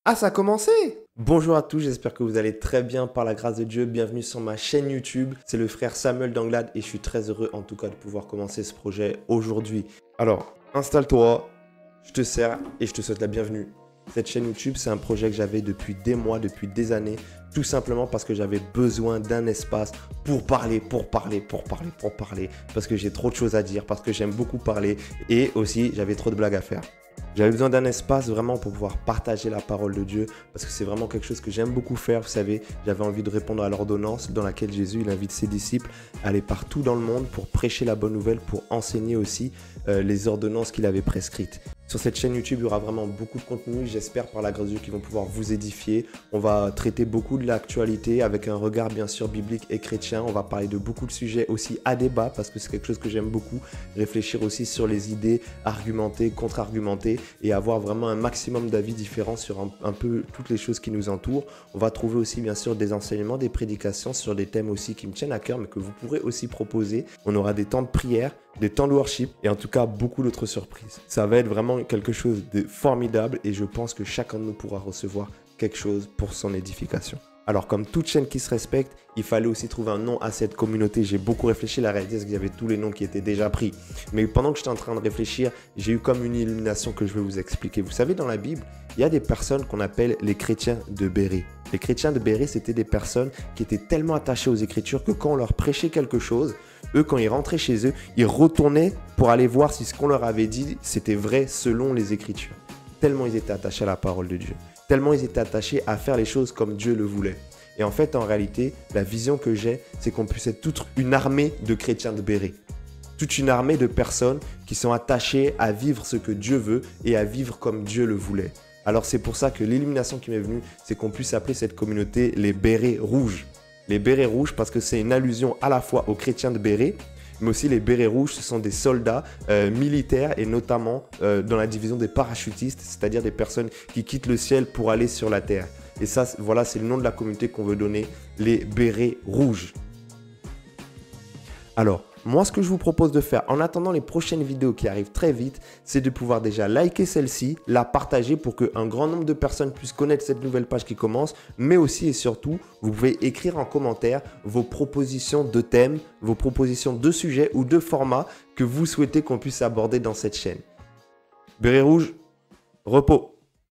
Ah, ça a commencé! Bonjour à tous, j'espère que vous allez très bien par la grâce de Dieu. Bienvenue sur ma chaîne YouTube. C'est le frère Samuel d'Anglade et je suis très heureux en tout cas de pouvoir commencer ce projet aujourd'hui. Alors, installe-toi, je te sers et je te souhaite la bienvenue. Cette chaîne YouTube, c'est un projet que j'avais depuis des mois, depuis des années, tout simplement parce que j'avais besoin d'un espace pour parler, parce que j'ai trop de choses à dire, parce que j'aime beaucoup parler et aussi j'avais trop de blagues à faire. J'avais besoin d'un espace vraiment pour pouvoir partager la parole de Dieu parce que c'est vraiment quelque chose que j'aime beaucoup faire. Vous savez, j'avais envie de répondre à l'ordonnance dans laquelle Jésus il invite ses disciples à aller partout dans le monde pour prêcher la bonne nouvelle, pour enseigner aussi les ordonnances qu'il avait prescrites. Sur cette chaîne YouTube, il y aura vraiment beaucoup de contenu, j'espère par la grâce de Dieu qui vont pouvoir vous édifier. On va traiter beaucoup de l'actualité avec un regard bien sûr biblique et chrétien. On va parler de beaucoup de sujets aussi à débat parce que c'est quelque chose que j'aime beaucoup. Réfléchir aussi sur les idées, argumenter, contre-argumenter et avoir vraiment un maximum d'avis différents sur un peu toutes les choses qui nous entourent. On va trouver aussi bien sûr des enseignements, des prédications sur des thèmes aussi qui me tiennent à cœur mais que vous pourrez aussi proposer. On aura des temps de prière, des temps de worship et en tout cas beaucoup d'autres surprises. Ça va être vraiment quelque chose de formidable et je pense que chacun de nous pourra recevoir quelque chose pour son édification. Alors comme toute chaîne qui se respecte, il fallait aussi trouver un nom à cette communauté. J'ai beaucoup réfléchi, la réalité c'est qu'il y avait tous les noms qui étaient déjà pris. Mais pendant que j'étais en train de réfléchir, j'ai eu comme une illumination que je vais vous expliquer. Vous savez, dans la Bible, il y a des personnes qu'on appelle les chrétiens de Bérée. Les chrétiens de Bérée, c'était des personnes qui étaient tellement attachées aux Écritures que quand on leur prêchait quelque chose, eux, quand ils rentraient chez eux, ils retournaient pour aller voir si ce qu'on leur avait dit, c'était vrai selon les Écritures. Tellement ils étaient attachés à la parole de Dieu. Tellement ils étaient attachés à faire les choses comme Dieu le voulait. Et en fait, en réalité, la vision que j'ai, c'est qu'on puisse être toute une armée de chrétiens de Bérée. Toute une armée de personnes qui sont attachées à vivre ce que Dieu veut et à vivre comme Dieu le voulait. Alors c'est pour ça que l'illumination qui m'est venue, c'est qu'on puisse appeler cette communauté les bérets rouges. Les bérets rouges parce que c'est une allusion à la fois aux chrétiens de Bérée, mais aussi les bérets rouges, ce sont des soldats militaires et notamment dans la division des parachutistes, c'est-à-dire des personnes qui quittent le ciel pour aller sur la terre. Et ça, voilà, c'est le nom de la communauté qu'on veut donner, les bérets rouges. Alors, moi, ce que je vous propose de faire en attendant les prochaines vidéos qui arrivent très vite, c'est de pouvoir déjà liker celle-ci, la partager pour qu'un grand nombre de personnes puissent connaître cette nouvelle page qui commence, mais aussi et surtout, vous pouvez écrire en commentaire vos propositions de thèmes, vos propositions de sujets ou de formats que vous souhaitez qu'on puisse aborder dans cette chaîne. Béret rouge, repos.